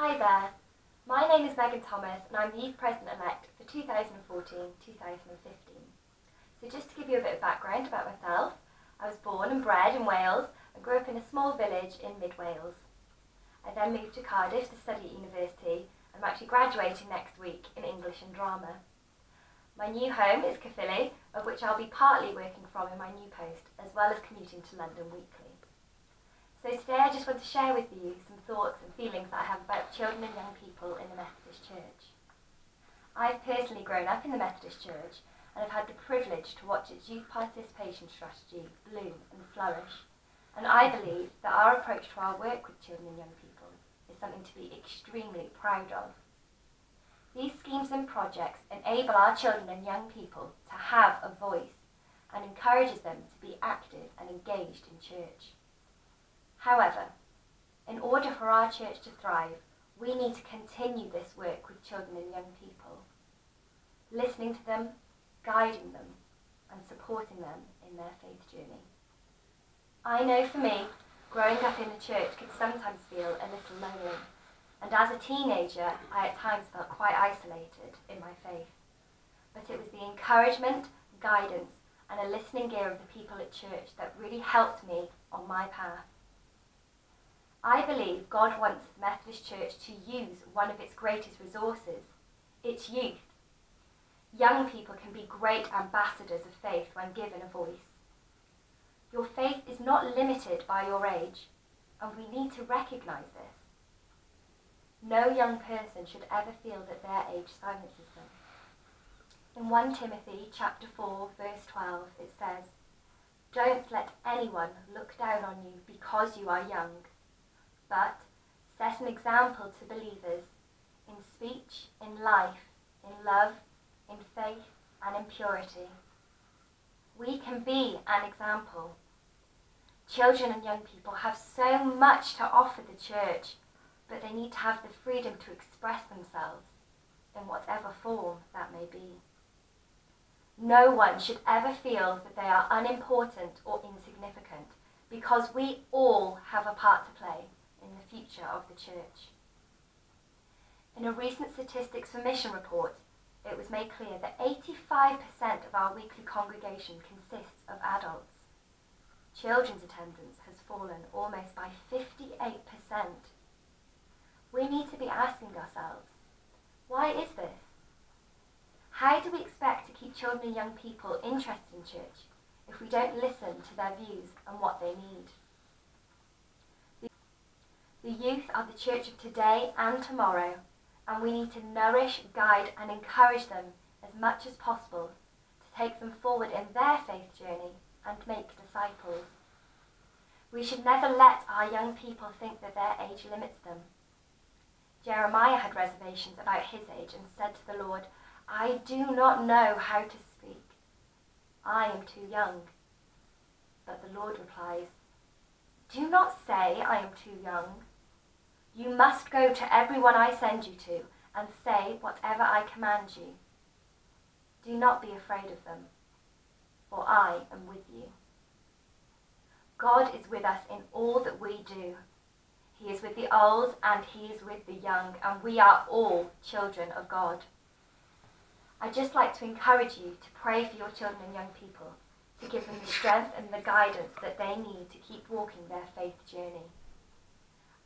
Hi there, my name is Megan Thomas and I'm the Youth President-elect for 2014-2015. So just to give you a bit of background about myself, I was born and bred in Wales and grew up in a small village in mid-Wales. I then moved to Cardiff to study at university and I'm actually graduating next week in English and drama. My new home is Caerphilly, of which I'll be partly working from in my new post, as well as commuting to London weekly. So today I just want to share with you some thoughts and feelings that I have about children and young people in the Methodist Church. I've personally grown up in the Methodist Church and have had the privilege to watch its youth participation strategy bloom and flourish, and I believe that our approach to our work with children and young people is something to be extremely proud of. These schemes and projects enable our children and young people to have a voice and encourages them to be active and engaged in church. However, in order for our church to thrive, we need to continue this work with children and young people, listening to them, guiding them, and supporting them in their faith journey. I know for me, growing up in the church could sometimes feel a little lonely, and as a teenager, I at times felt quite isolated in my faith. But it was the encouragement, guidance, and a listening ear of the people at church that really helped me on my path. I believe God wants the Methodist Church to use one of its greatest resources, its youth. Young people can be great ambassadors of faith when given a voice. Your faith is not limited by your age, and we need to recognise this. No young person should ever feel that their age silences them. In 1 Timothy chapter 4, verse 12, it says, "Don't let anyone look down on you because you are young, but set an example to believers in speech, in life, in love, in faith, and in purity." We can be an example. Children and young people have so much to offer the church, but they need to have the freedom to express themselves in whatever form that may be. No one should ever feel that they are unimportant or insignificant, because we all have a part to play in the future of the church. In a recent Statistics for Mission report, it was made clear that 85% of our weekly congregation consists of adults. Children's attendance has fallen almost by 58%. We need to be asking ourselves, why is this? How do we expect to keep children and young people interested in church if we don't listen to their views and what they need? The youth are the church of today and tomorrow, and we need to nourish, guide and encourage them as much as possible to take them forward in their faith journey and make disciples. We should never let our young people think that their age limits them. Jeremiah had reservations about his age and said to the Lord, "I do not know how to speak. I am too young." But the Lord replies, "Do not say I am too young. You must go to everyone I send you to and say whatever I command you. Do not be afraid of them, for I am with you." God is with us in all that we do. He is with the old and he is with the young, and we are all children of God. I'd just like to encourage you to pray for your children and young people, to give them the strength and the guidance that they need to keep walking their faith journey.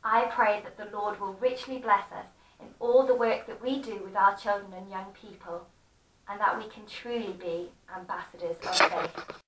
I pray that the Lord will richly bless us in all the work that we do with our children and young people, and that we can truly be ambassadors of faith.